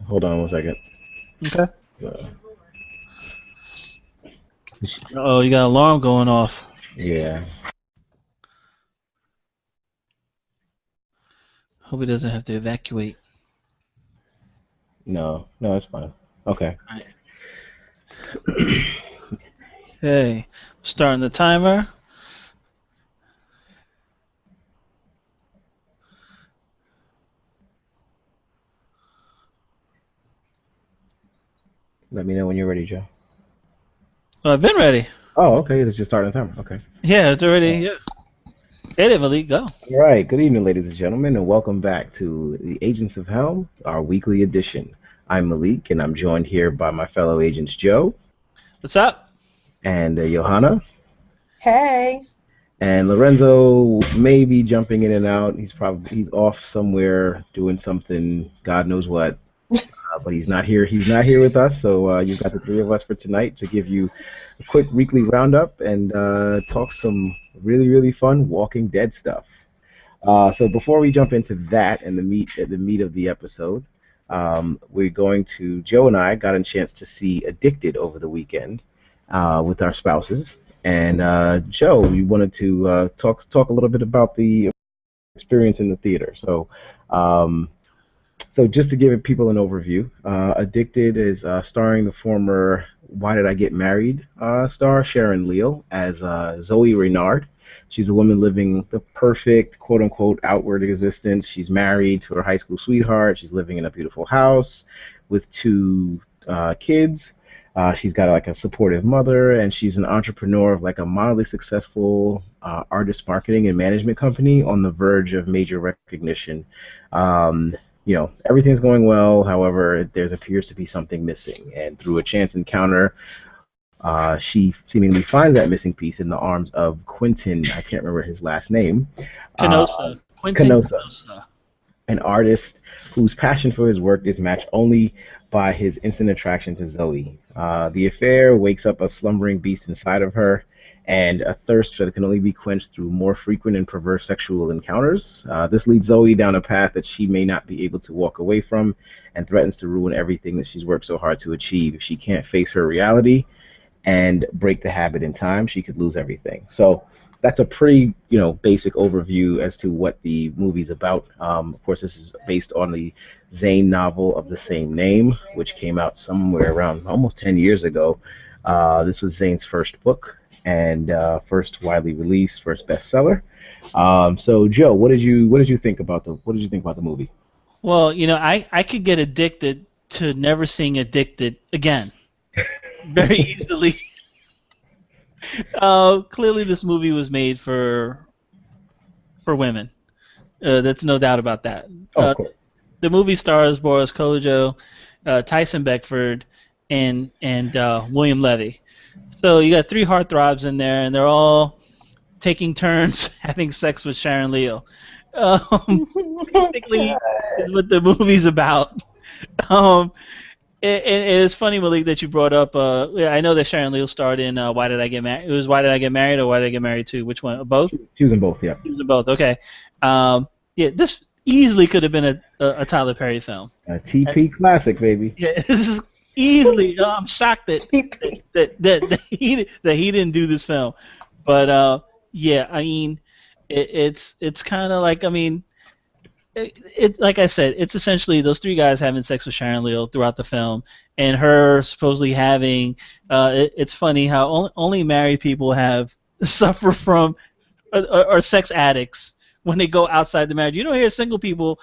Hold on one second. Okay. Uh, Oh, you got an alarm going off. yeah. Hope he doesn't have to evacuate. No, no, it's fine. Okay. All right. Okay. Starting the timer. Let me know when you're ready, Joe. Oh, I've been ready. Oh, okay. It's just starting the timer. Okay. Yeah, it's already. Yeah. Hit it, Malik. Go. All right. Good evening, ladies and gentlemen, and welcome back to the Agents of Helm, our weekly edition. I'm Malik, and I'm joined here by my fellow agents, Joe What's up? and Johanna. Hey. And Lorenzo may be jumping in and out. He's off somewhere doing something, God knows what. But he's not here. He's not here with us. So you've got the three of us for tonight to give you a quick weekly roundup and talk some really fun Walking Dead stuff. So before we jump into that and the meat of the episode, we're going to Joe and I got a chance to see Addicted over the weekend with our spouses. And Joe, you wanted to talk a little bit about the experience in the theater. So just to give people an overview, Addicted is starring the former Why Did I Get Married star Sharon Leal as Zoe Reynard. She's a woman living the perfect quote-unquote outward existence. She's married to her high school sweetheart. She's living in a beautiful house with two kids. She's got like a supportive mother, and she's an entrepreneur of like a mildly successful artist marketing and management company on the verge of major recognition. Everything's going well. However, there appears to be something missing, and through a chance encounter, she seemingly finds that missing piece in the arms of Quentin. I can't remember his last name. Canosa. Quentin Canosa, Canosa. an artist whose passion for his work is matched only by his instant attraction to Zoe. The affair wakes up a slumbering beast inside of her, and a thirst that can only be quenched through more frequent and perverse sexual encounters. This leads Zoe down a path that she may not be able to walk away from, and threatens to ruin everything that she's worked so hard to achieve. If she can't face her reality and break the habit in time, she could lose everything. So that's a pretty, basic overview as to what the movie's about. Of course, this is based on the Zane novel of the same name, which came out somewhere around almost 10 years ago. This was Zane's first book and first widely released, first bestseller. So, Joe, what did you think about the movie? Well, I could get addicted to never seeing Addicted again very easily. Clearly, this movie was made for women. That's no doubt about that. Oh, cool. The movie stars Boris Kojo, Tyson Beckford, and William Levy. So you got three heartthrobs in there, and they're all taking turns having sex with Sharon Leal. Basically, is what the movie's about. Um, it's funny, Malik, that you brought up. I know that Sharon Leal starred in Why Did I Get Married? It was Why Did I Get Married or Why Did I Get Married Too? Which one? Both? She was in both, yeah. She was in both. Okay. Yeah, this easily could have been a Tyler Perry film. A TP classic, baby. Yeah, this is easily. I'm shocked that he didn't do this film, but yeah, I mean, it's kind of like, I mean, it like I said, it's essentially those three guys having sex with Sharon Leal throughout the film, and her supposedly having. It's funny how only married people have suffer from or sex addicts when they go outside the marriage. You don't hear single people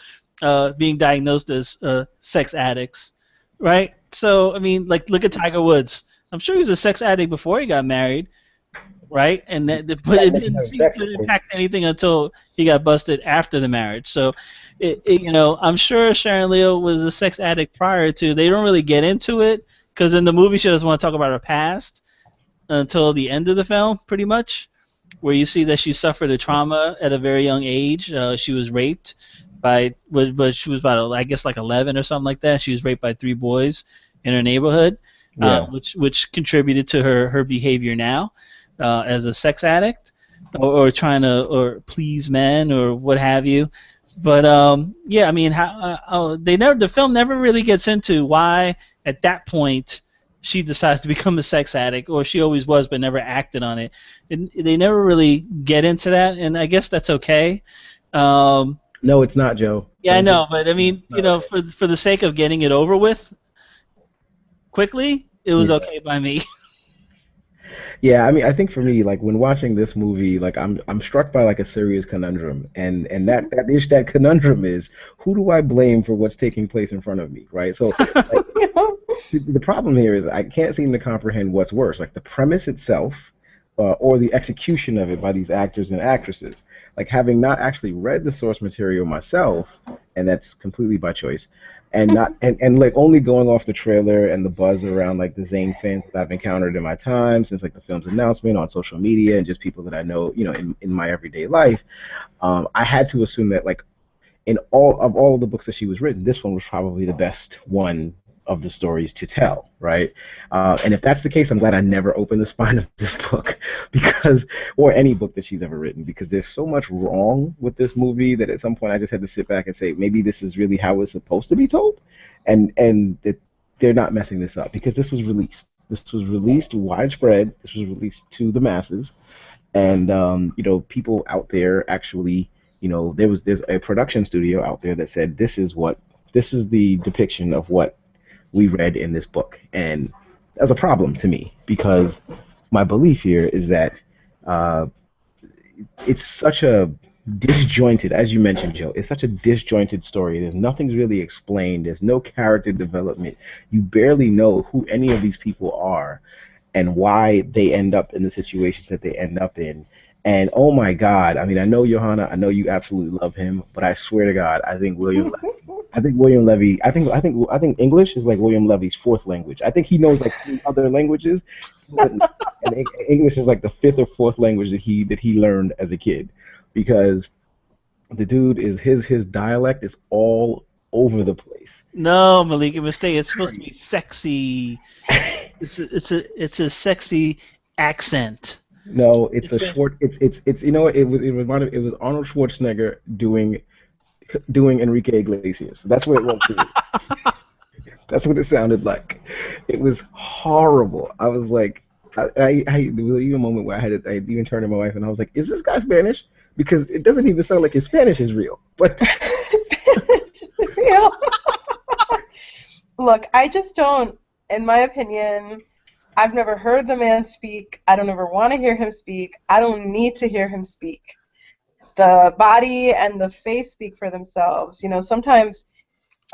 being diagnosed as sex addicts, right? So I mean, like, look at Tiger Woods. I'm sure he was a sex addict before he got married, right? And but it didn't seem to impact anything until he got busted after the marriage. So, I'm sure Sharon Leal was a sex addict prior to. They don't really get into it because in the movie she doesn't want to talk about her past until the end of the film, pretty much, where you see that she suffered a trauma at a very young age. She was raped but she was about, I guess, like 11 or something like that. She was raped by three boys in her neighborhood, Yeah. which contributed to her behavior now as a sex addict or trying to or please men or what have you. But yeah, I mean, the film never really gets into why at that point she decides to become a sex addict, or she always was but never acted on it. And they never really get into that, and I guess that's okay. Um, No, it's not, Joe. yeah, I Don't know, get. but I mean, No. for the sake of getting it over with quickly, it was Yeah. okay by me. Yeah, I mean, I think for me, like when watching this movie, like I'm struck by like a serious conundrum, and that conundrum is who do I blame for what's taking place in front of me, right? So, like, the problem here is I can't seem to comprehend what's worse, like the premise itself, or the execution of it by these actors and actresses. Like having not actually read the source material myself, and that's completely by choice, and not and like only going off the trailer and the buzz around like the Zane fans that I've encountered in my time since like the film's announcement on social media and just people that I know, in my everyday life. I had to assume that like in all of the books that she was written, this one was probably the best one of the stories to tell, right? And if that's the case, I'm glad I never opened the spine of this book, because, or any book that she's ever written, because there's so much wrong with this movie that at some point I just had to sit back and say, maybe this is really how it's supposed to be told, and that they're not messing this up because this was released. This was released widespread. This was released to the masses, and people out there actually, there's a production studio out there that said this is the depiction of what we read in this book, and that's a problem to me because my belief here is that uh, it's such a disjointed, as you mentioned, Joe. It's such a disjointed story. There's nothing's really explained. There's no character development. You barely know who any of these people are and why they end up in the situations that they end up in. And oh my God, I mean, I know Johanna, I know you absolutely love him, but I swear to God, William Levy, I think English is like William Levy's fourth language. I think he knows like three other languages, and English is like the fifth or fourth language that he learned as a kid, because the dude is his dialect is all over the place. No, Malik, a mistake. It's supposed to be sexy. It's a sexy accent. No, it's a It's short. It's it was Arnold Schwarzenegger doing Enrique Iglesias. That's what it was to me. That's what it sounded like. It was horrible. I was like, there was even a moment where I even turned to my wife and I was like, "Is this guy Spanish?" Because it doesn't even sound like his Spanish is real. But Spanish is real. Look, I just don't, in my opinion, I've never heard the man speak. I don't ever want to hear him speak. I don't need to hear him speak. The body and the face speak for themselves. Sometimes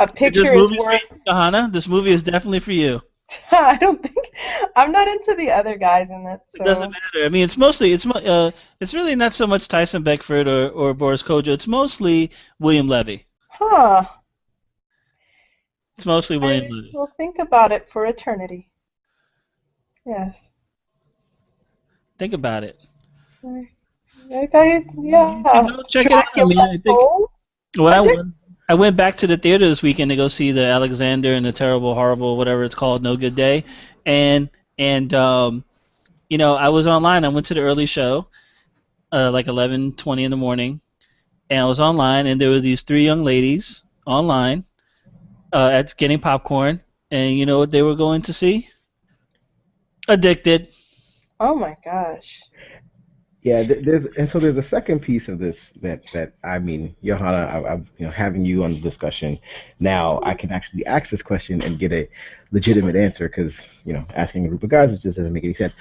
a this picture is movie's for worth. you, Johanna. This movie is definitely for you. I don't think I'm not into the other guys in it. It doesn't So, matter. I mean, it's really not so much Tyson Beckford or Boris Kodjoe. It's mostly William Levy. huh? It's mostly William I Levy. will think about it for eternity. Yes. Think about it. Yeah. Go check it out. I mean, I think Oh, when I did. I went back to the theater this weekend to go see the Alexander and the Terrible, Horrible, whatever it's called, No Good Day, and I was online. I went to the early show, like 11:20 in the morning, and I was online, and there were these three young ladies online at getting popcorn, and you know what they were going to see? Addicted. Oh my gosh. yeah, there's a second piece of this that I mean, Johanna, having you on the discussion now, I can actually ask this question and get a legitimate answer because asking a group of guys just doesn't make any sense.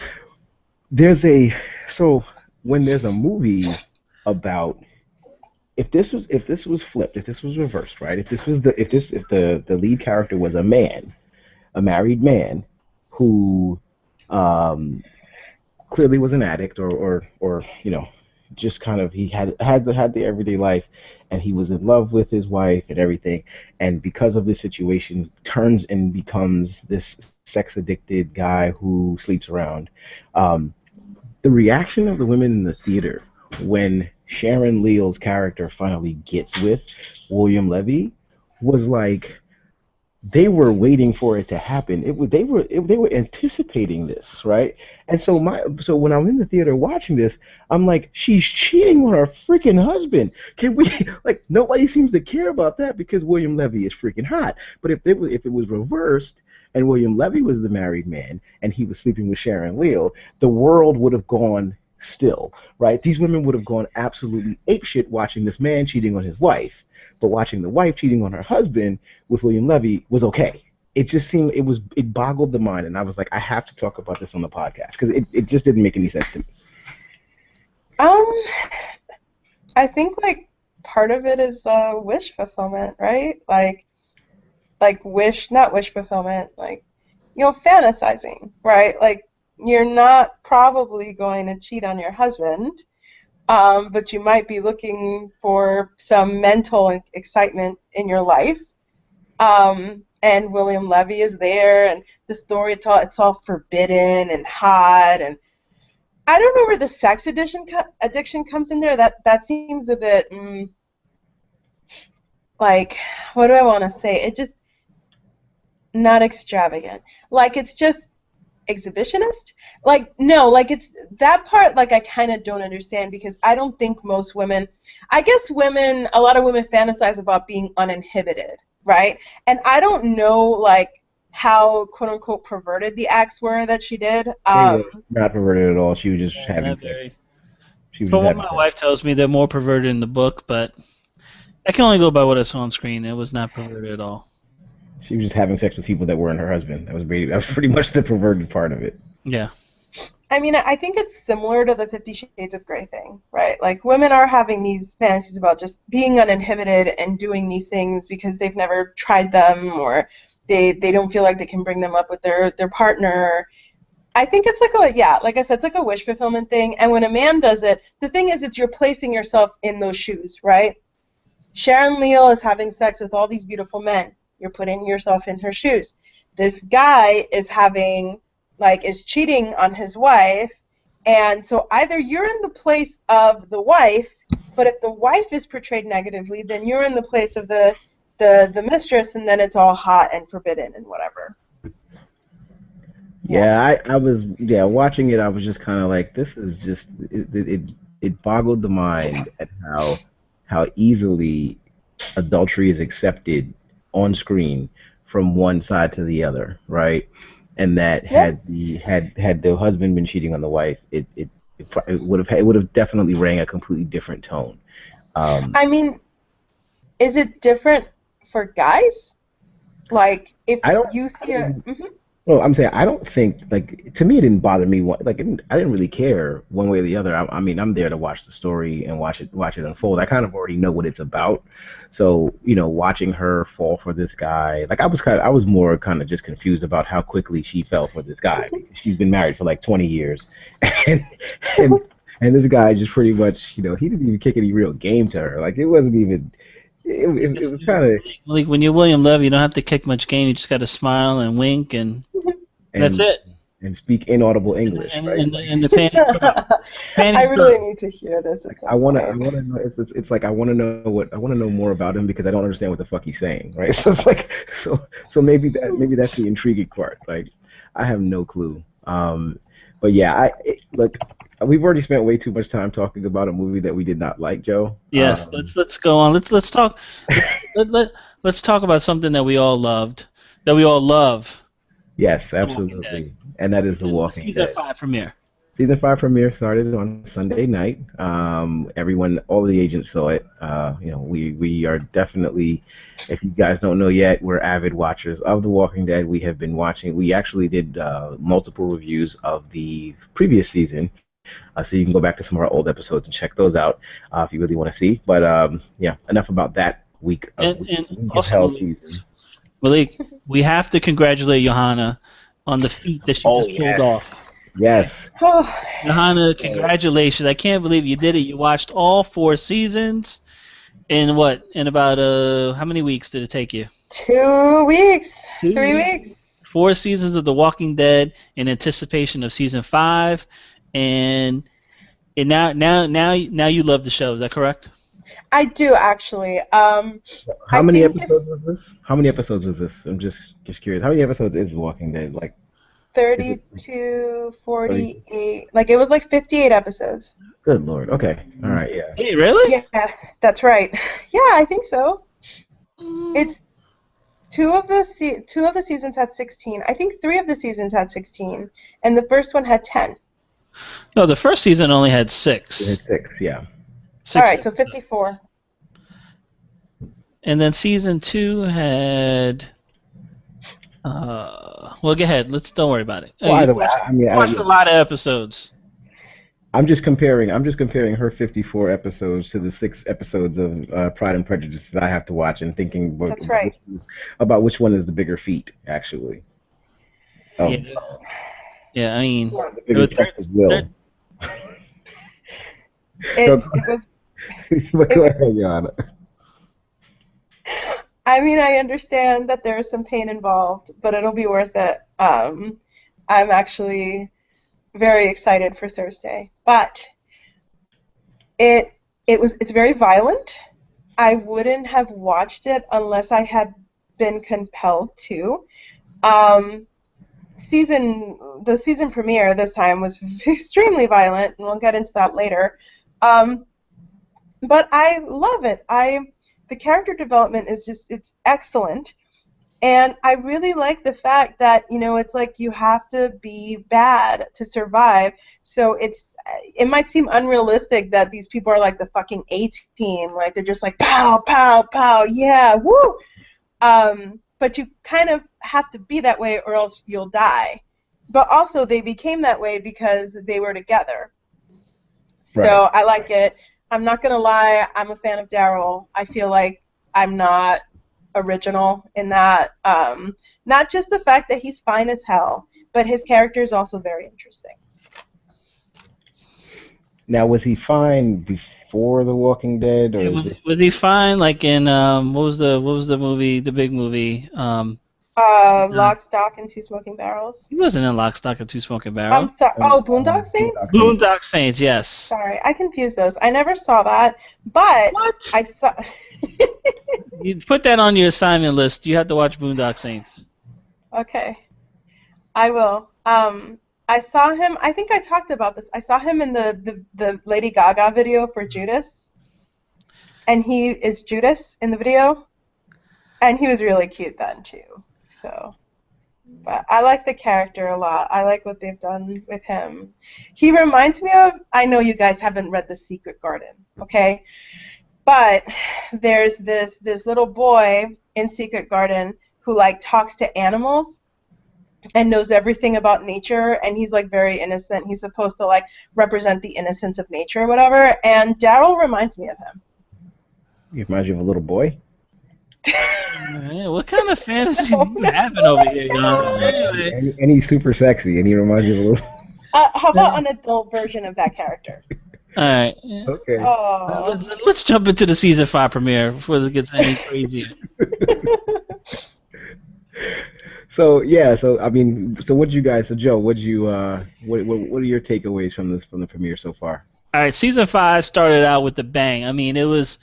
There's a so when there's a movie about if this was flipped, if this was reversed, right? If the lead character was a married man who um, clearly was an addict or just kind of he had the everyday life, and he was in love with his wife and everything, and because of this situation turns and becomes this sex addicted guy who sleeps around. The reaction of the women in the theater when Sharon Leal's character finally gets with William Levy was like, they were waiting for it to happen. They were anticipating this, right? And so when I'm in the theater watching this, I'm like, she's cheating on her freaking husband. Can we like nobody seems to care about that because William Levy is freaking hot. But if it was reversed and William Levy was the married man and he was sleeping with Sharon Leal, the world would have gone still, right? These women would have gone absolutely apeshit watching this man cheating on his wife, but watching the wife cheating on her husband with William Levy was okay. It just seemed it boggled the mind, and I was like, I have to talk about this on the podcast because it just didn't make any sense to me. I think like part of it is wish fulfillment, right? Not wish fulfillment, like fantasizing, right? Like you're not probably going to cheat on your husband, but you might be looking for some mental excitement in your life. And William Levy is there, and the story it's all forbidden and hot, and I don't know where the sex addiction comes in there. That seems a bit like, what do I want to say? It just not extravagant. Like it's just exhibitionist. Like no, like it's that part. Like I kind of don't understand because I don't think most women. I guess a lot of women fantasize about being uninhibited, right? And I don't know like how quote unquote perverted the acts were that she did. They were not perverted at all. She was just having sex. From what my wife tells me, they're more perverted in the book, but I can only go by what I saw on screen. It was not perverted at all. She was just having sex with people that weren't her husband. That was pretty much the perverted part of it. Yeah. I mean, I think it's similar to the 50 Shades of Grey thing, right? Like women are having these fantasies about just being uninhibited and doing these things because they've never tried them or they don't feel like they can bring them up with their partner. I think it's like I said, it's like a wish fulfillment thing. And when a man does it, the thing is, you're placing yourself in those shoes, right? Sharon Leal is having sex with all these beautiful men. You're putting yourself in her shoes. This guy is is cheating on his wife, and so either you're in the place of the wife, but if the wife is portrayed negatively, then you're in the place of the mistress, and then it's all hot and forbidden and whatever. Yeah, I was watching it. I was just kind of like, this is just it boggled the mind at how easily adultery is accepted on screen from one side to the other, right? And that had the husband been cheating on the wife, it would have definitely rang a completely different tone. I mean, is it different for guys? Like if you see a Well, I'm saying I don't think like to me it didn't bother me. I didn't really care one way or the other. I mean, I'm there to watch the story and watch it unfold. I kind of already know what it's about, so watching her fall for this guy, like I was more kind of just confused about how quickly she fell for this guy. She's been married for like 20 years, and this guy just pretty much, he didn't even kick any real game to her. Like it wasn't even. It was kind of like when you're William Levy, you don't have to kick much game. You just got to smile and wink, and that's it. And speak inaudible English, right? And the panties I really need to hear this. I want to know. It's like I want to know more about him because I don't understand what the fuck he's saying, right? So it's like so maybe that's the intriguing part. Like I have no clue. But yeah, look. We've already spent way too much time talking about a movie that we did not like, Joe. Yes, let's go on. Let's talk. Let's talk about something that we all loved, that we all love. Yes, absolutely, and that is The Walking Dead. Season 5 premiere. Season 5 premiere started on Sunday night. All the agents saw it. We are definitely, if you guys don't know yet, we're avid watchers of The Walking Dead. We have been watching. We actually did multiple reviews of the previous season. So you can go back to some of our old episodes and check those out if you really want to see. But enough about that week of hell season. Malik, we have to congratulate Johanna on the feat that she just pulled off. Yes. Johanna, congratulations. I can't believe you did it. You watched all 4 seasons in about how many weeks did it take you? 2 weeks. 3 weeks. 4 seasons of The Walking Dead in anticipation of season 5. And now you love the show. Is that correct? I do actually. How I many think if episodes was this? How many episodes was this? I'm just curious. How many episodes is Walking Dead? Like, is it 32, 30? 48, like it was like 58 episodes. Good Lord. Okay. All right. Yeah. Hey, really? Yeah, that's right. Yeah, I think so. It's two of the seasons had 16. I think 3 of the seasons had 16, and the first one had 10. No, the first season only had It 6. had 6. Yeah. All 6 right, so 54. And then season 2 had. Well, go ahead. Don't worry about it. Well, You either way, watched a lot of episodes. I'm just comparing her 54 episodes to the 6 episodes of Pride and Prejudice that I have to watch, and thinking That's right. which one is the bigger feat, actually. Oh, Yeah. Yeah, I mean, the bigger test of will. It was. Go ahead, Joanna. I mean, I understand that there is some pain involved, but it'll be worth it. I'm actually very excited for Thursday, but it's very violent. I wouldn't have watched it unless I had been compelled to. The season premiere this time was extremely violent, and we'll get into that later. But I love it. The character development is it's excellent. And I really like the fact that, it's like you have to be bad to survive. So it might seem unrealistic that these people are like the fucking A-team. Like, they're just like, pow, pow, pow, yeah, woo! But you kind of have to be that way or else you'll die. But also, they became that way because they were together. So Right. I like it. I'm not going to lie, I'm a fan of Daryl. I feel like I'm not original in that. Not just the fact that he's fine as hell, but his character is also very interesting. Now, was he fine before The Walking Dead, or is this? Was he fine? Like in what was the movie, the big movie? Lock, Stock, and Two Smoking Barrels. He wasn't in Lock, Stock, and Two Smoking I'm Barrels. sorry. Oh, Boondock Saints? Boondock Saints, yes. Sorry, I confused those. I never saw that, but What? I saw. You put that on your assignment list. You have to watch Boondock Saints. Okay, I will. I saw him. I think I talked about this. I saw him in the Lady Gaga video for Judas, and he is Judas in the video, and he was really cute then too. So, but I like the character a lot. I like what they've done with him. He reminds me of. I know you guys haven't read The Secret Garden, okay? But there's this little boy in Secret Garden who like talks to animals and knows everything about nature, and he's like very innocent. He's supposed to like represent the innocence of nature or whatever, and Daryl reminds me of him. He reminds you of a little boy? Man, what kind of fantasy are you having over here, John? Anyway. And he's super sexy, and he reminds you of a little. How about an adult version of that character? All right. Okay. Oh. Let's jump into the season 5 premiere before this gets any crazier. So I mean, so what you guys? So Joe, what are your takeaways from the premiere so far? All right, season 5 started out with a bang. I mean, it was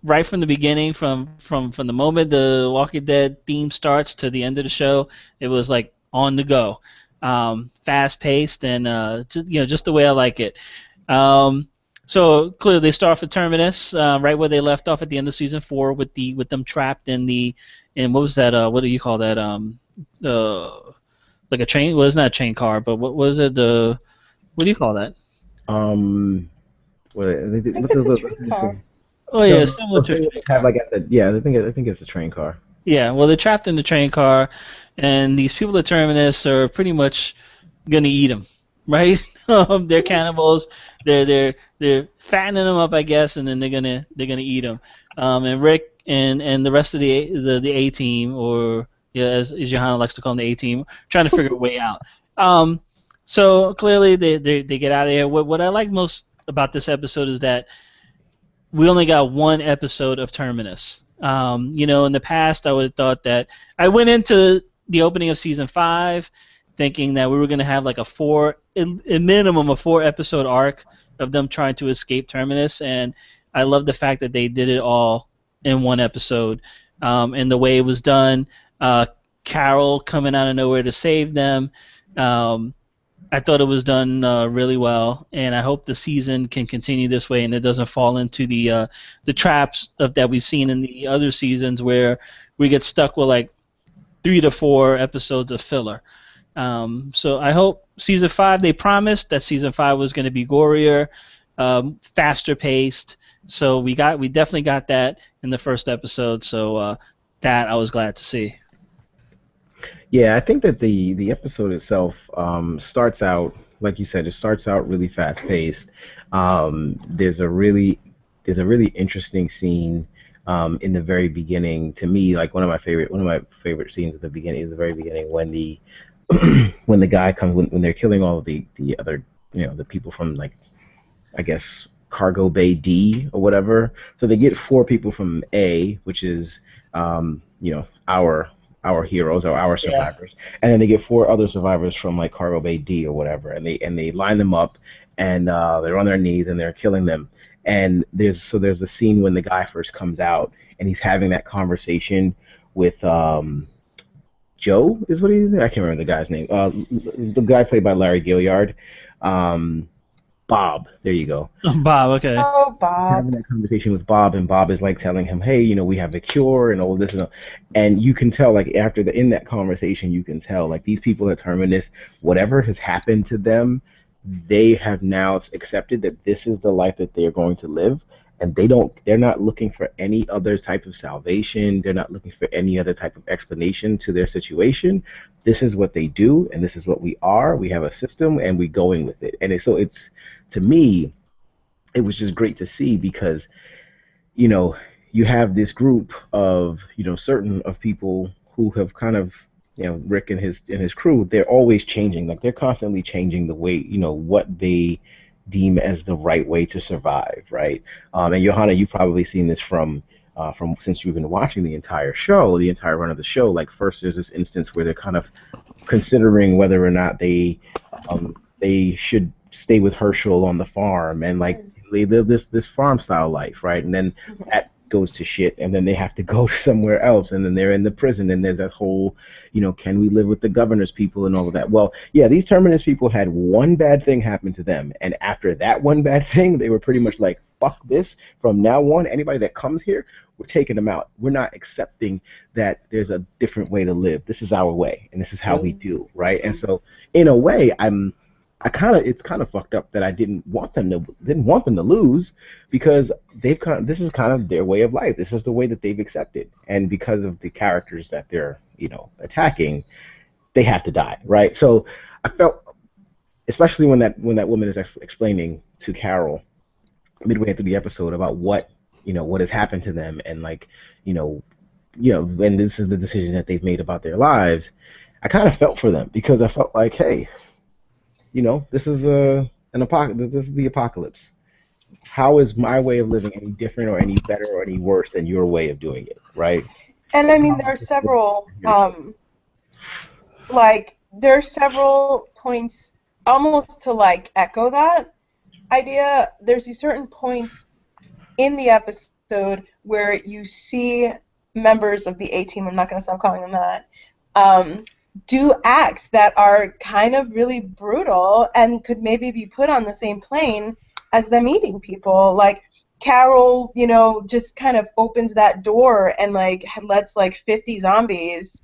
right from the beginning, from the moment the Walking Dead theme starts to the end of the show. It was like on the go, fast paced, and just the way I like it. So clearly they start with Terminus, right where they left off at the end of season 4, with them trapped in what was that? What do you call that? Like a train? Well, it's not a train car, but what was it? What do you call that? Oh yeah, similar to a train car. I think it's a train car. Yeah, well, they're trapped in the train car, and these people at Terminus are pretty much gonna eat them, right? They're cannibals. They're fattening them up, I guess, and then they're gonna eat them. And Rick and the rest of the A team, or as Johanna likes to call them, the A team, trying to figure a way out. So clearly they get out of here. What I like most about this episode is that we only got one episode of Terminus. In the past, I would have thought that I went into the opening of season 5 thinking that we were going to have like a minimum of 4 episode arc of them trying to escape Terminus, and I love the fact that they did it all in one episode, and the way it was done. Carol coming out of nowhere to save them. I thought it was done really well, and I hope the season can continue this way and it doesn't fall into the traps that we've seen in the other seasons where we get stuck with like 3 to 4 episodes of filler. So I hope season 5. They promised that season 5 was going to be gorier, faster paced. So we definitely got that in the first episode. So that I was glad to see. Yeah, I think that the episode itself starts out, like you said, it starts out really fast paced. There's a really interesting scene in the very beginning. To me, like one of my favorite scenes at the beginning is the very beginning when the when the guy comes when they're killing all of the other the people from, like, I guess Cargo Bay D or whatever. So they get 4 people from A, which is our heroes or our survivors, and then they get 4 other survivors from like Cargo Bay D or whatever, and they line them up, and they're on their knees and they're killing them. And there's the scene when the guy first comes out and he's having that conversation with Joe is what he's, I can't remember the guy's name. The guy played by Larry Gilliard. Bob, there you go. Bob, okay. Oh, Bob. Having that conversation with Bob, and Bob is like telling him, "Hey, we have a cure and all this," and you can tell, like, in that conversation, you can tell, like, these people at Terminus, whatever has happened to them, they have now accepted that this is the life that they're going to live, and they're not looking for any other type of salvation. They're not looking for any other type of explanation to their situation. This is what they do, and this is what we are. We have a system, and we're going with it. And it's to me, it was just great to see because, you have this group of, certain of people who have kind of, Rick and his crew, they're always changing. Like, they're constantly changing the way, what they deem as the right way to survive, right? And Johanna, you've probably seen this from since you've been watching the entire run of the show. Like, first there's this instance where they're kind of considering whether or not they should stay with Herschel on the farm and, like, they live this farm style life, right? And then that goes to shit, and then they have to go somewhere else, and then they're in the prison, and there's that whole, can we live with the governor's people and all of that? Well, yeah, these Terminus people had one bad thing happen to them, and after that one bad thing, they were pretty much like, fuck this. From now on, anybody that comes here, we're taking them out. We're not accepting that there's a different way to live. This is our way, and this is how we do, right? And so, in a way, it's kind of fucked up that I didn't want them to lose, because this is kind of their way of life. This is the way that they've accepted, and because of the characters that they're attacking, they have to die, right? So I felt, especially when that woman is explaining to Carol midway through the episode about what has happened to them, and, like, when this is the decision that they've made about their lives, I kind of felt for them, because I felt like, hey, this is an apocalypse. This is the apocalypse. How is my way of living any different or any better or any worse than your way of doing it, right? And I mean, there are several, points almost to, like, echo that idea. There's these certain points in the episode where you see members of the A-Team, I'm not going to stop calling them that, do acts that are kind of really brutal and could maybe be put on the same plane as them eating people. Like, Carol, just kind of opens that door and, like, lets, like, 50 zombies.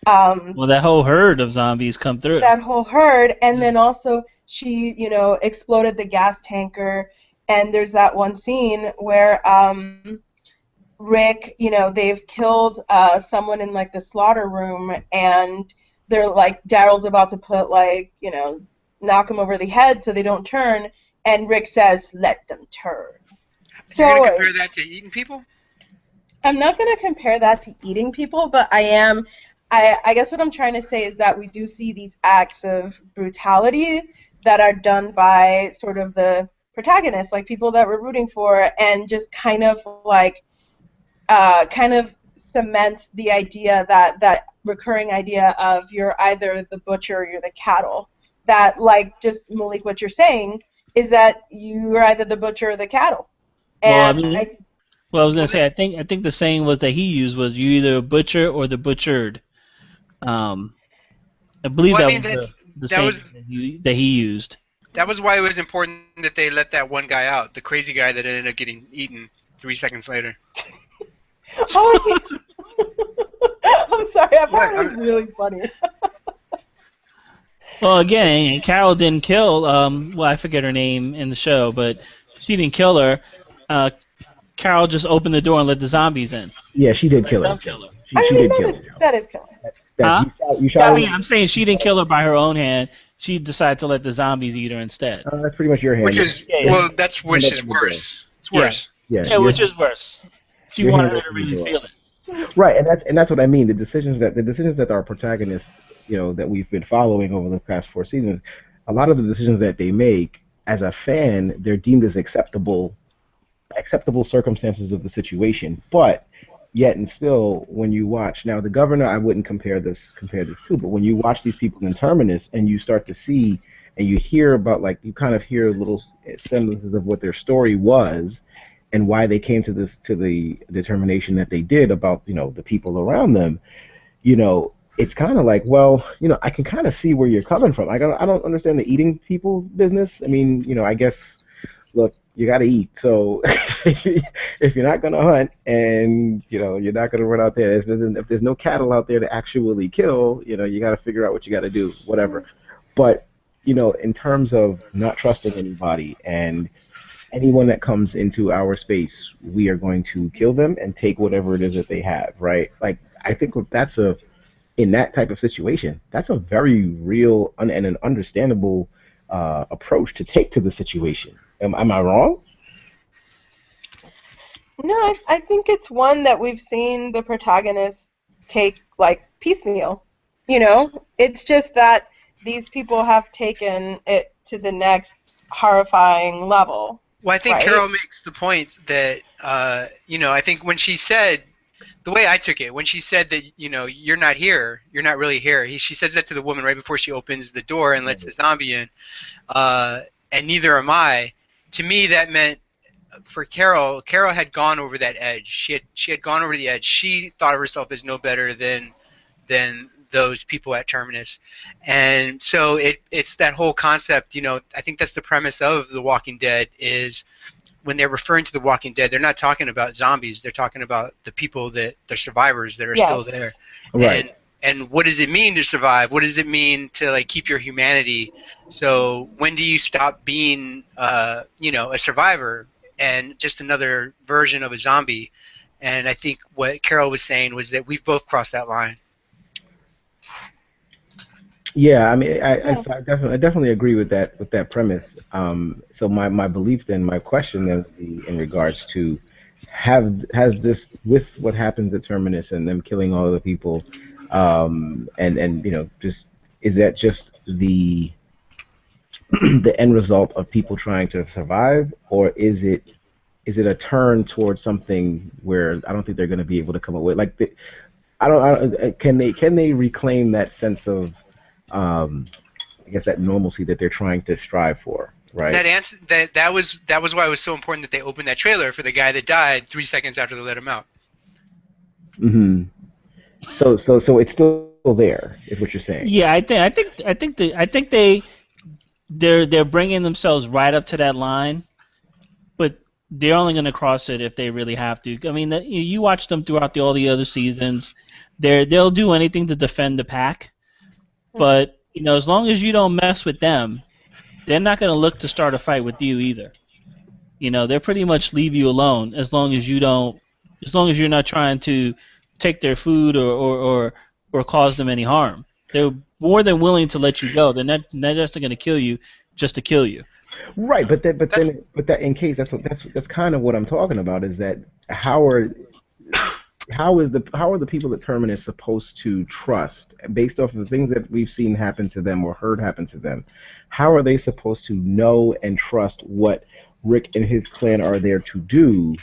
Well, that whole herd of zombies come through. That whole herd, and then also she, exploded the gas tanker, and there's that one scene where Rick, they've killed someone in, like, the slaughter room, and they're like, Daryl's about to put, like, knock them over the head so they don't turn, and Rick says, let them turn. So you're going to compare that to eating people? I'm not going to compare that to eating people, but I guess what I'm trying to say is that we do see these acts of brutality that are done by sort of the protagonists, like people that we're rooting for, and just kind of, like, cement the idea that recurring idea of you're either the butcher or you're the cattle. That, like, just Malik, what you're saying is that you're either the butcher or the cattle, Well, I And mean, I was gonna say, I think the saying was that he used was you either a butcher or the butchered. Um, I believe Well, I that mean was the that saying was that he used. that was why it was important that they let that one guy out, the crazy guy that ended up getting eaten 3 seconds later. oh, I'm sorry, I What? thought it was really funny. Well, again, Carol didn't kill. Well, I forget her name in the show, but she didn't kill her. Carol just opened the door and let the zombies in. Yeah, she did Let kill her. them kill her. She did kill her. That is killing. That's Huh? you shot Yeah, I her. mean, I'm saying she didn't kill her by her own hand. She decided to let the zombies eat her instead. That's pretty much your hand. Which is Yeah, yeah. well, that's which is worse. It's worse. Yeah, which is worse. She your wanted hand her to opened the really door. feel it. Right, and that's what I mean. The decisions that our protagonists, that we've been following over the past 4 seasons, a lot of the decisions that they make as a fan, they're deemed as acceptable circumstances of the situation. But yet and still, when you watch now the governor, I wouldn't compare this to, but when you watch these people in Terminus and you start to see and you hear about, like, you kind of hear little semblances of what their story was and why they came to the determination that they did about the people around them. It's kind of like, well, I can kind of see where you're coming from. I don't understand the eating people business. I mean, I guess, look, you got to eat. So if you're not going to hunt and you're not going to run out there, if there's no cattle out there to actually kill, you got to figure out what you got to do, whatever. But in terms of not trusting anybody and anyone that comes into our space, we are going to kill them and take whatever it is that they have, right? Like, I think in that type of situation, that's a very real and an understandable approach to take to the situation. Am I wrong? No, I think it's one that we've seen the protagonist take, like, piecemeal. It's just that these people have taken it to the next horrifying level. Well, I think right? Carol makes the point that I think when she said, the way I took it, when she said that you're not here, you're not really here. She says that to the woman right before she opens the door and lets the zombie in, and neither am I. To me, that meant for Carol had gone over that edge. She had gone over the edge. She thought of herself as no better than those people at Terminus, and so it's that whole concept. I think that's the premise of The Walking Dead is when they're referring to The Walking Dead, they're not talking about zombies. They're talking about the people the survivors that are still there. Right. And what does it mean to survive? What does it mean to, like, keep your humanity? So when do you stop being a survivor and just another version of a zombie? And I think what Carol was saying was that we've both crossed that line. Yeah, I mean, I definitely agree with that premise. So my belief then, my question then would be in regards to has this, with what happens at Terminus and them killing all of the people, and just, is that just the the end result of people trying to survive, or is it a turn towards something where I don't think they're going to be able to come away? Like, can they reclaim that sense of I guess that normalcy that they're trying to strive for, right? That answer that was why it was so important that they opened that trailer for the guy that died 3 seconds after they let him out. Mm-hmm. So it's still there, is what you're saying? Yeah, I think they're bringing themselves right up to that line, but they're only going to cross it if they really have to. I mean, you watch them throughout all the other seasons. They'll do anything to defend the pack, but as long as you don't mess with them, they're not going to look to start a fight with you either. They'll pretty much leave you alone as long as you're not trying to take their food or cause them any harm. They're more than willing to let you go. They're not just going to kill you just to kill you. Right, but that in case that's kind of what I'm talking about, is that how are the people at Terminus supposed to trust, based off of the things that we've seen happen to them or heard happen to them? How are they supposed to know and trust what Rick and his clan are there to do?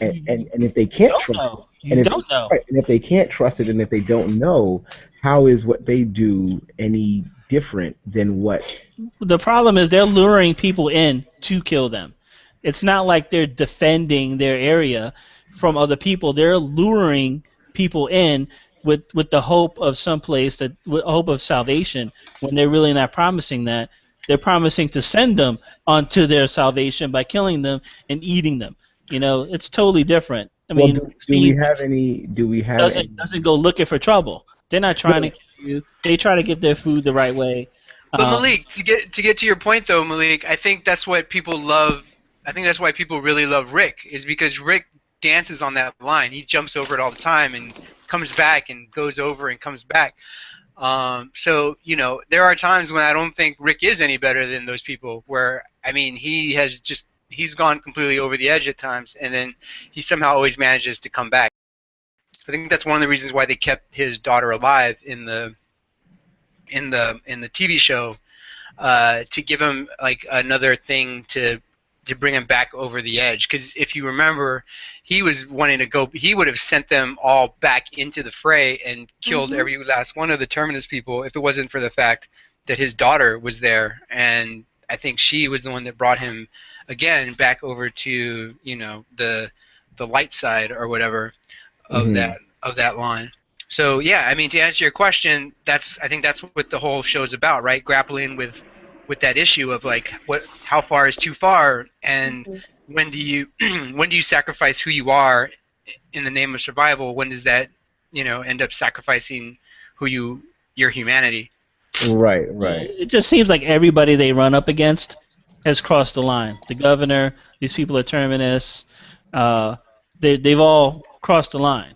And if they can't trust it, and if they can't trust it, and if they don't know, how is what they do any different than what? The problem is they're luring people in to kill them. It's not like they're defending their area from other people. They're luring people in with the hope of someplace that with hope of salvation when they're really not promising that. They're promising to send them onto their salvation by killing them and eating them. You know, it's totally different. I Well, mean, do we Steve have any? Do we have any? doesn't go looking for trouble. They're not trying to No. kill you. They try to get their food the right way. But Malik, to get to your point though, Malik, I think that's what people love. I think that's why people really love Rick, is because Rick dances on that line. He jumps over it all the time and comes back and goes over and comes back. So there are times when I don't think Rick is any better than those people. Where I mean, he's gone completely over the edge at times, and then he somehow always manages to come back. I think that's one of the reasons why they kept his daughter alive in the TV show, to give him like another thing to bring him back over the edge. Because if you remember, he was wanting to go. He would have sent them all back into the fray and killed every last one of the Terminus people if it wasn't for the fact that his daughter was there, and I think she was the one that brought him again back over to the light side or whatever of that line. So yeah, I mean, to answer your question, I think that's what the whole show's about, right? Grappling with that issue of like how far is too far, and when do you sacrifice who you are in the name of survival? When does that end up sacrificing your humanity? Right. It just seems like everybody they run up against has crossed the line. The governor, these people at Terminus, they've all crossed the line.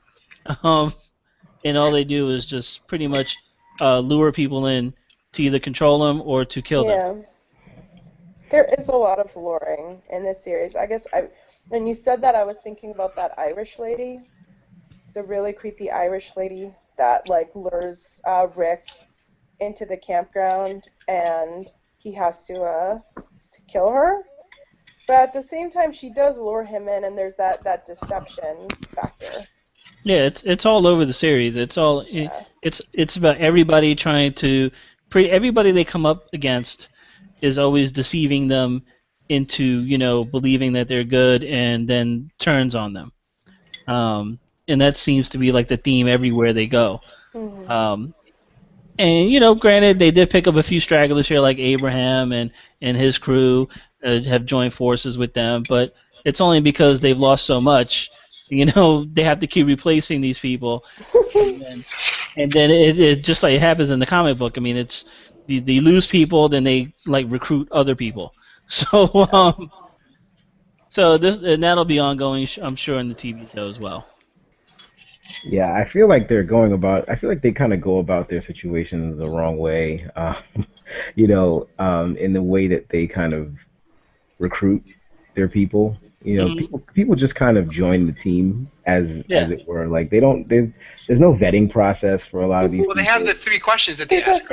And all they do is just pretty much lure people in to either control them or to kill them. There is a lot of luring in this series. I guess when you said that, I was thinking about that Irish lady, the really creepy Irish lady that like lures Rick into the campground, and he has to kill her. But at the same time, she does lure him in, and there's that deception factor. Yeah, it's all over the series. It's all it's about everybody trying to everybody they come up against is always deceiving them into believing that they're good, and then turns on them. And that seems to be like the theme everywhere they go. And granted, they did pick up a few stragglers here, like Abraham and his crew have joined forces with them, but it's only because they've lost so much. They have to keep replacing these people, and then it just like it happens in the comic book. I mean, it's they lose people, then they like recruit other people. So and that'll be ongoing, I'm sure, in the TV show as well. Yeah, I feel like they're going about. I feel like they kind of go about their situations the wrong way. In the way that they kind of recruit their people. People just kind of join the team as it were. Like they don't. There's no vetting process for a lot of these. Well, they have the 3 questions that they ask.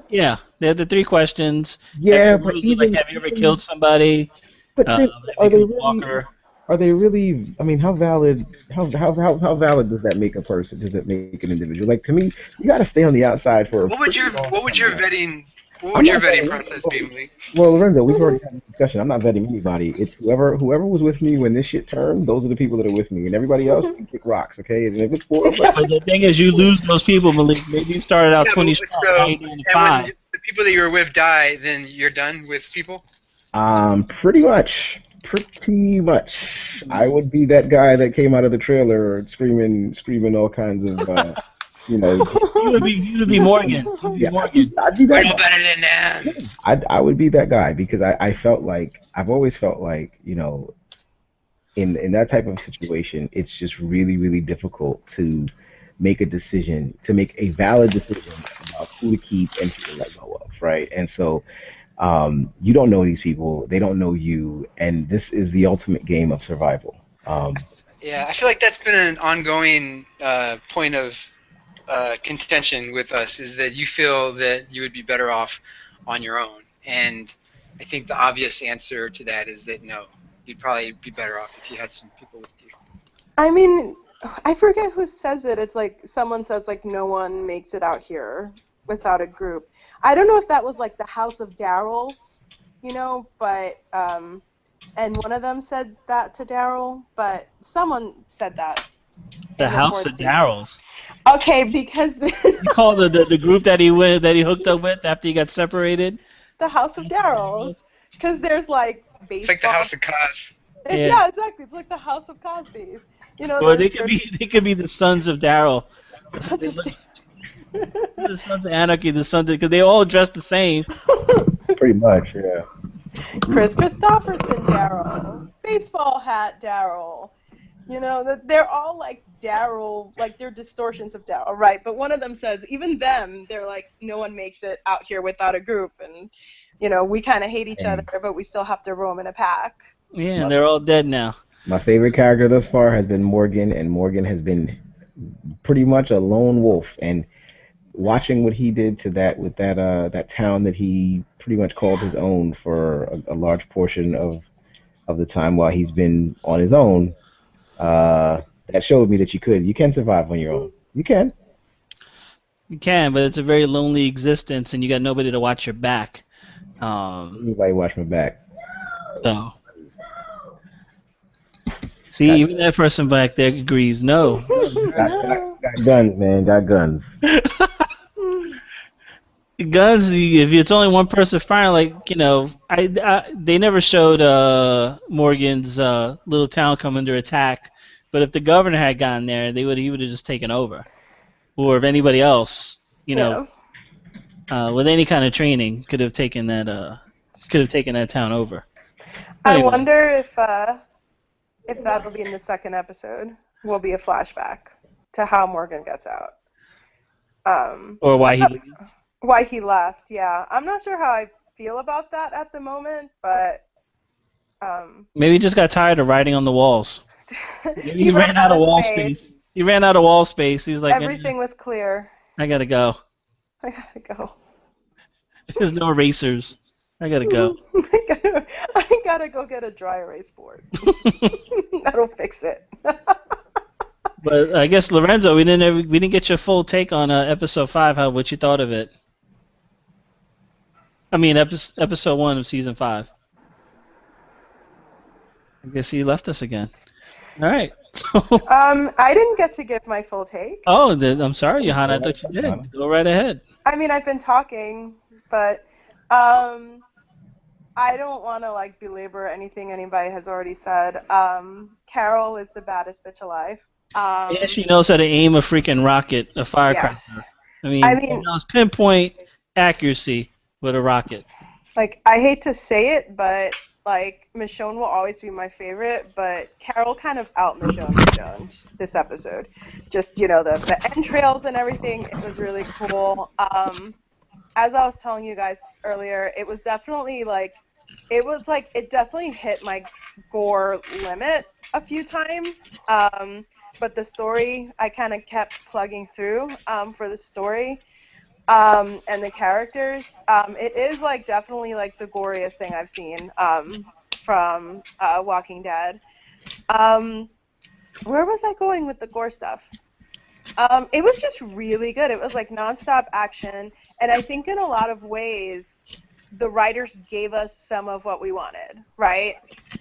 Yeah, they have the 3 questions. Yeah, but even, have you ever killed somebody? But are they really? I mean, how valid? How valid does that make a person? Does that make an individual? Like to me, you got to stay on the outside for. What would your vetting process be, Malik? Well, Lorenzo, we've already had this discussion. I'm not vetting anybody. It's whoever was with me when this shit turned. Those are the people that are with me, and everybody else can kick rocks. Okay, and if it's 4 of us. But the thing is, you lose those people, Malik. Maybe you started out 20 strong, now you're down to 5. And when the people that you were with die, then you're done with people. Pretty much. I would be that guy that came out of the trailer screaming all kinds of. You would be Morgan. Morgan. I'd be that guy. Better than that. I would be that guy because I've always felt like in that type of situation, it's just really, really difficult to make a decision, to make a valid decision about who to keep and who to let go of, right? And so you don't know these people, they don't know you, and this is the ultimate game of survival. Yeah, I feel like that's been an ongoing point of contention with us, is that you feel that you would be better off on your own. And I think the obvious answer to that is that no, you'd probably be better off if you had some people with you. I mean, I forget who says it. It's like someone says like no one makes it out here without a group. I don't know if that was like the House of Darrells, but and one of them said that to Daryl, but someone said that. The in House fourth of season. Daryl's. Okay, because You call the group that he hooked up with after he got separated? the House of Daryl's, because there's like baseball. It's like the House of Cos. Yeah, exactly. It's like the House of Cosby's. You know, Or they could be the Sons of Daryl. Sons of The Sons of Anarchy, the Sons because they all dress the same. Pretty much, yeah. Chris Christopherson Daryl, baseball hat Daryl. You know, they're all like Daryl, like they're distortions of Daryl, right? But one of them says, even them, they're like, no one makes it out here without a group, and you know, we kind of hate each other, but we still have to roam in a pack. Yeah, and they're all dead now. My favorite character thus far has been Morgan, and Morgan has been pretty much a lone wolf. And watching what he did to that town that he pretty much called his own for a large portion of the time while he's been on his own, that showed me that you can survive on your own. You can. You can, but it's a very lonely existence, and you got nobody to watch your back. Anybody watch my back? So, see, even that person back there agrees. No. Got guns, man. Got guns. Guns. If it's only one person firing, like they never showed Morgan's little town come under attack. But if the governor had gotten there, he would have just taken over. Or if anybody else, with any kind of training, could have taken that town over. I wonder if that'll be in the second episode. Will be a flashback to how Morgan gets out. Or why he leaves. Why he left, yeah. I'm not sure how I feel about that at the moment, but maybe he just got tired of writing on the walls. Maybe he ran out of wall space. He ran out of wall space. He was like, everything was clear. I gotta go. There's no erasers. I gotta go. I gotta go get a dry erase board. That'll fix it. But I guess Lorenzo, we didn't get your full take on episode 5. What you thought of it? I mean, episode 1 of season 5. I guess he left us again. All right. I didn't get to give my full take. Oh, I'm sorry, Johanna. I thought you did. Go right ahead. I mean, I've been talking, but I don't want to belabor anything anybody has already said. Carol is the baddest bitch alive. Yeah, she knows how to aim a freaking rocket, a firecracker. Yes. I mean, she knows pinpoint accuracy with a rocket. I hate to say it, but Michonne will always be my favorite, but Carol kind of out-Michonne this episode. Just, the entrails and everything, it was really cool. As I was telling you guys earlier, it was definitely it definitely hit my gore limit a few times. But the story, I kind of kept plugging through for the story and the characters. It is definitely the goriest thing I've seen from Walking Dead. Where was I going with the gore stuff? It was just really good. It was nonstop action, and I think in a lot of ways the writers gave us some of what we wanted, right?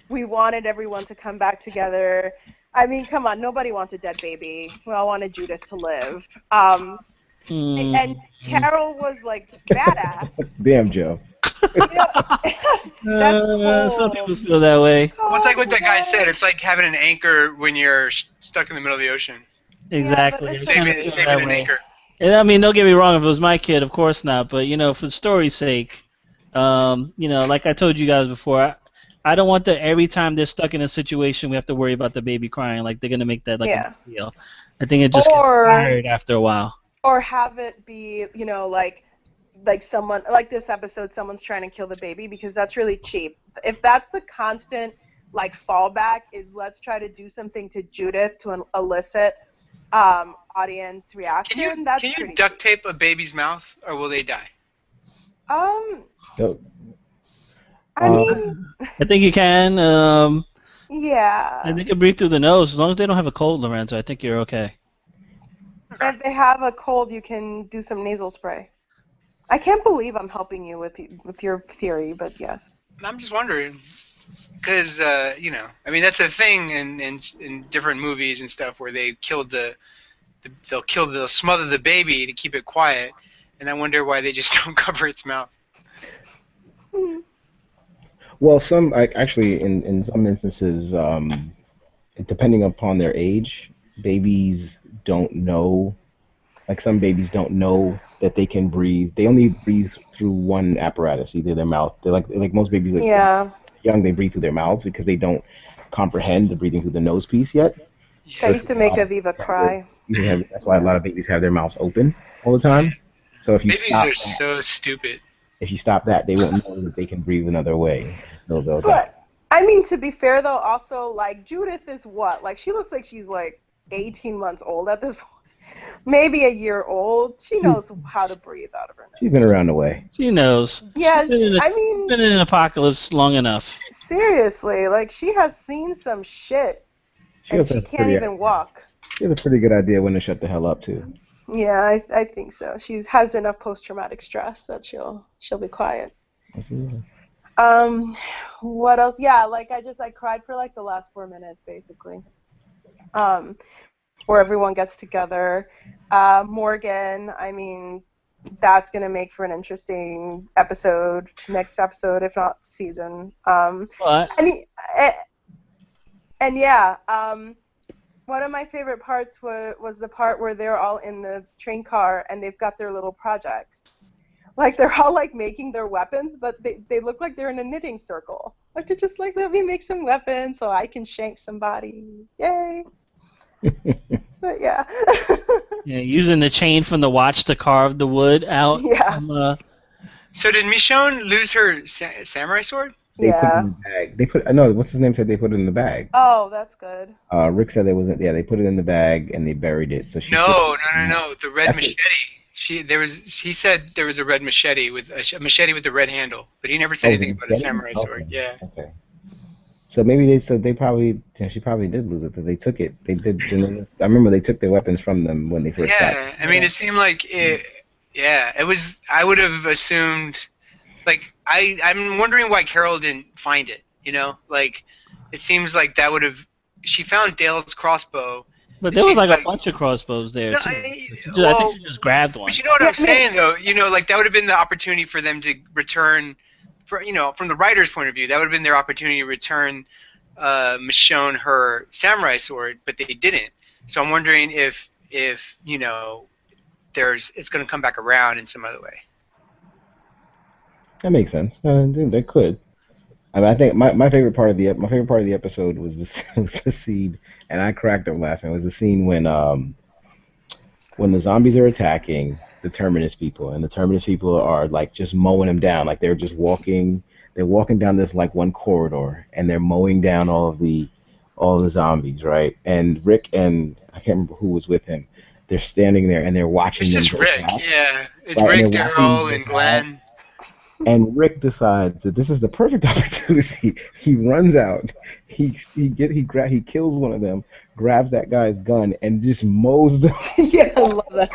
We wanted everyone to come back together. I mean, come on, nobody wants a dead baby. We all wanted Judith to live. And Carol was badass. Damn, Joe. That's cool. Some people feel that way. Well, it's like what that guy said. It's like having an anchor when you're stuck in the middle of the ocean. Exactly. Yeah, saving an anchor. And I mean, don't get me wrong. If it was my kid, of course not. But for the story's sake, like I told you guys before, I don't want that every time they're stuck in a situation we have to worry about the baby crying. They're gonna make that a big deal. I think it just gets tired after a while. Or have it be, someone this episode, someone's trying to kill the baby, because that's really cheap. If that's the constant fallback, is let's try to do something to Judith to elicit audience reaction. Can you duct tape a baby's mouth, or will they die? I mean, I think you can. Yeah. I think you breathe through the nose. As long as they don't have a cold, Lorenzo, I think you're okay. If they have a cold, you can do some nasal spray. I can't believe I'm helping you with your theory, but yes. I'm just wondering. because you know, I mean that's a thing in different movies and stuff where they killed they'll smother the baby to keep it quiet, and I wonder why they just don't cover its mouth. Well, some actually in some instances, depending upon their age, babies don't know. Like some babies don't know that they can breathe. They only breathe through one apparatus, either their mouth. They're like most babies, like Yeah. young, they breathe through their mouths because they don't comprehend the breathing through the nose piece yet. That So used to make Aviva cry. that's why a lot of babies have their mouths open all the time. So Babies are so stupid. if you stop that, they won't know that they can breathe another way. They'll die. But I mean, to be fair though, also like Judith is what? Like she looks like she's like 18 months old at this point. Maybe a year old. She knows how to breathe out of her nose. She's been around the way. She knows. Yeah, I mean, been in an apocalypse long enough. Seriously, like she has seen some shit, and she can't even walk. She has a pretty good idea when to shut the hell up too. Yeah, I think so. She has enough post-traumatic stress that she'll be quiet. Absolutely. What else? Yeah, like I cried for like the last 4 minutes basically. Where everyone gets together. Morgan, I mean, that's gonna make for an interesting episode, next episode, if not season. What? And yeah, one of my favorite parts was the part where they're all in the train car and they've got their little projects. Like they're all like making their weapons, but they look like they're in a knitting circle. Like they're just like, let me make some weapons so I can shank somebody. Yay. But yeah. Yeah, using the chain from the watch to carve the wood out. Yeah. So did Michonne lose her samurai sword? They put it in the bag. They put what's his name said they put it in the bag. Oh, that's good. Rick said there wasn't. Yeah, they put it in the bag and they buried it. So she. No. The red machete. He said there was a red machete with a machete with the red handle, but he never said anything about a samurai sword. Yeah. Okay. So maybe they probably she probably did lose it because they took it. They did. I remember they took their weapons from them when they first got. Yeah, I mean it seemed like it. Yeah, it was. I would have assumed. Like I'm wondering why Carol didn't find it. You know, like it seems like that would have. She found Dale's crossbow. But there was like a bunch of crossbows there too. I think she just grabbed one. But you know what I'm saying though. You know, like that would have been the opportunity for them to return. For, you know, from the writer's point of view, that would have been their opportunity to return Michonne her samurai sword, but they didn't. So I'm wondering if you know, it's going to come back around in some other way. That makes sense. They could. I mean, I think my favorite part of the episode was the scene, and I cracked up laughing. It was the scene when the zombies are attacking the Terminus people, and the Terminus people are like just mowing them down, like they're just walking. They're walking down this like one corridor, and they're mowing down all the zombies, right? And Rick and I can't remember who was with him. They're standing there and they're watching. It's them just Rick, out. Yeah. It's right? Rick, Daryl, and Glenn. And Rick decides that this is the perfect opportunity. He runs out. He kills one of them, grabs that guy's gun, and just mows them. Yeah, I love that.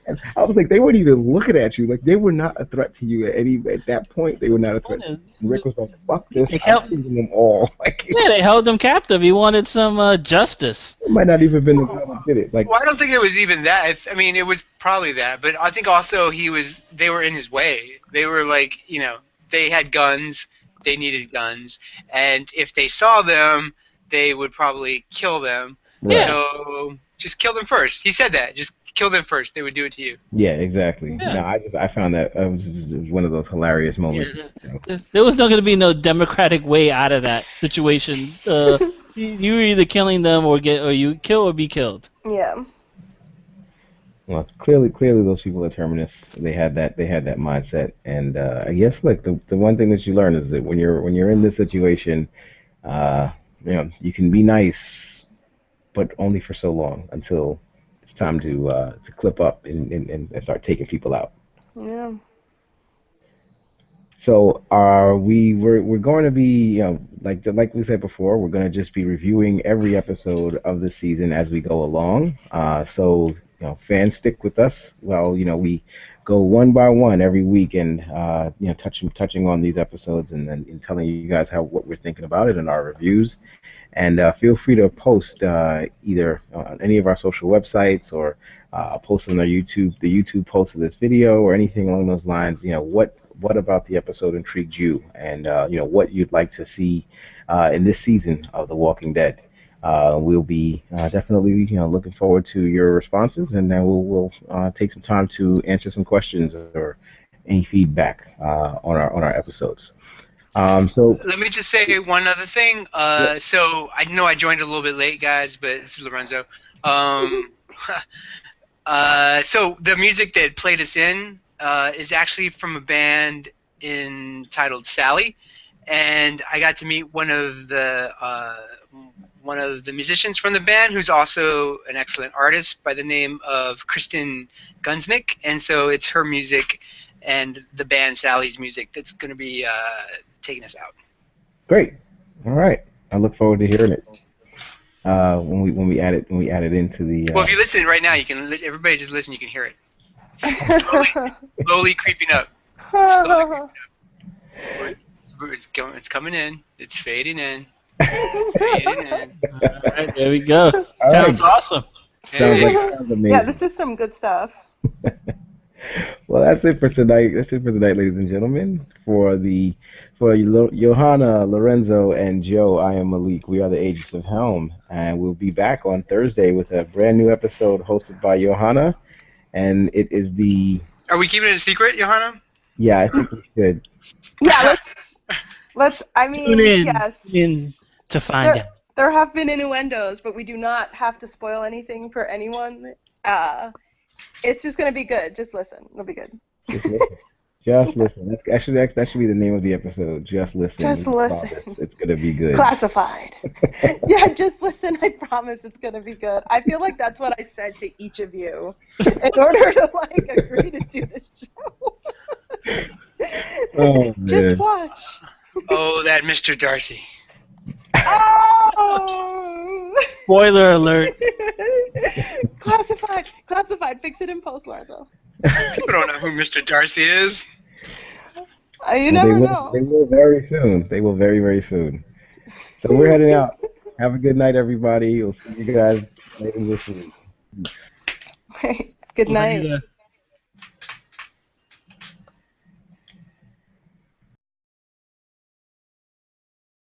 And I was like, they weren't even looking at you. Like they were not a threat to you at that point. They were not a threat. To you. Rick was like, "Fuck this! I'm killing them all." Like, yeah, they held him captive. He wanted some justice. It might not even been the guy who did it. Like, well, I don't think it was even that. I mean, it was probably that, but I think also they were in his way. They were like, you know, they had guns. They needed guns, and if they saw them, they would probably kill them. Right. So just kill them first. He said that. Just kill them first. They would do it to you. Yeah, exactly. Yeah. No, I found that it was one of those hilarious moments. Yeah. There was not going to be no democratic way out of that situation. You were either killing them or you kill or be killed. Yeah. Well, clearly, those people at Terminus, they had that mindset, and I guess like the one thing that you learn is that when you're in this situation, you know, you can be nice, but only for so long until it's time to clip up and start taking people out. Yeah. So we're going to be, you know, like we said before, we're going to just be reviewing every episode of the season as we go along. So you know, fans, stick with us while, you know, we go one by one every week and touching on these episodes and then telling you guys what we're thinking about it and our reviews. And feel free to post either on any of our social websites or post on the YouTube post of this video or anything along those lines. What about the episode intrigued you, and what you'd like to see in this season of The Walking Dead. We'll be definitely looking forward to your responses, and then we'll take some time to answer some questions or any feedback on our episodes. So let me just say one other thing. So I know I joined a little bit late, guys, but this is Lorenzo. So the music that played us in is actually from a band entitled Sally, and I got to meet one of the musicians from the band, who's also an excellent artist by the name of Kristen Gunsnick, and so it's her music and the band Sally's music that's going to be taking us out. Great. All right. I look forward to hearing it when we add it into the. Well, if you listen right now, you can. Everybody just listen. You can hear it. Slowly creeping up. Slowly creeping up. It's coming in. It's fading in. Fading in. All right, there we go. All Sounds right. awesome. Sounds amazing. Yeah, this is some good stuff. Well, that's it for tonight. Ladies and gentlemen. For Johanna, Lorenzo, and Joe, I am Malik. We are the Agents of Helm, and we'll be back on Thursday with a brand new episode hosted by Johanna, and it is the. Are we keeping it a secret, Johanna? Yeah, I think we should. Yeah, let's. I mean, Tune in, yes. tune in to find out. There have been innuendos, but we do not have to spoil anything for anyone. It's just gonna be good. Just listen. It'll be good. Just listen. Just listen. That should be the name of the episode. Just listen. Just listen. It's gonna be good. Classified. Yeah, just listen. I promise it's gonna be good. I feel like that's what I said to each of you in order to agree to do this show. Oh, man. Just watch. Oh, that Mr. Darcy. Oh! Spoiler alert. Classified. Fix it in post, Lorenzo. People don't know who Mr. Darcy is. You never know. They will very soon. They will very, very soon. So we're heading out. Have a good night, everybody. We'll see you guys later this week. Good night. Later.